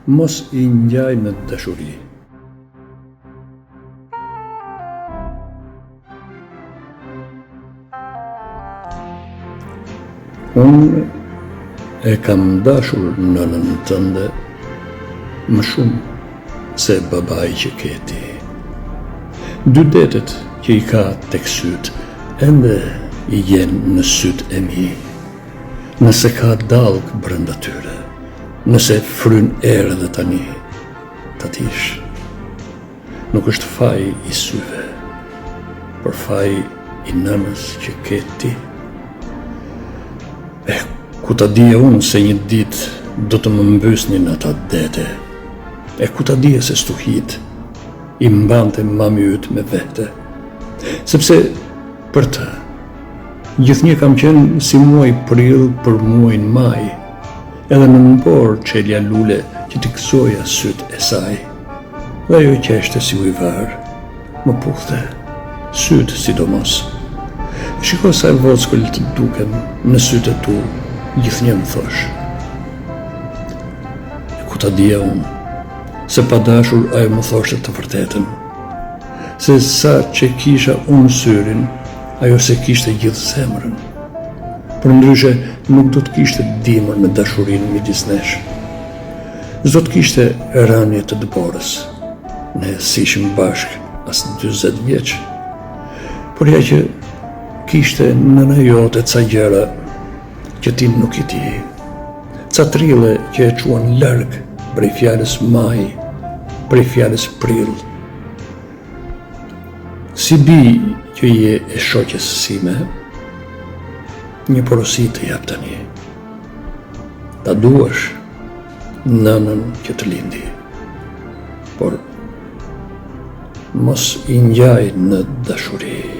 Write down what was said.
mos I ngjaj në dashuri. Unë e kam dashur nënën tënde më shumë se babai që ke ti. Dy detet që I ka tek syt, ende I jenë në syt e mi. Nëse ka dallk brenda tyre, nëse fryn erë dhe tani, ta dish, nuk është faj I syve, por faj I nënës që ke ti. Ku ta dije unë se një ditë do të më mbysnin ata dete, ku ta dije se stuhit I mbante mami yt me vete, sepse për të, gjithnjë kam qenë si muaj prill për muajin maj, edhe në nënbor çelja lule që t'i gëzoja syt e saj, dhe ajo qeshte si ujvar, më puthte, syt sidomos. Shiko sa e vogël të dukem në sytë e tu, gjithnjë më thosh. Ku ta dija unë, se pa dashur ajo më thoshte të vërtetën, se sa që kisha unë syrin, ajo se kishte gjithë zemrën. Për ndryshe nuk do të kishte dimër me dashurinë midis nesh. S'do të kishte rënje të dëborës. Ne s'ishim bashk as 40 vjeç. Por ja që kishte nëna jote ca gjëra që ti nuk I di. Ca trille që e quan larg prej fjalës maj, prej fjalës prill. Si bi që je e shoqes sime, një porosi të jap tani. Ta duash nënën që të lindi, por mos I ngjaj në dashuri.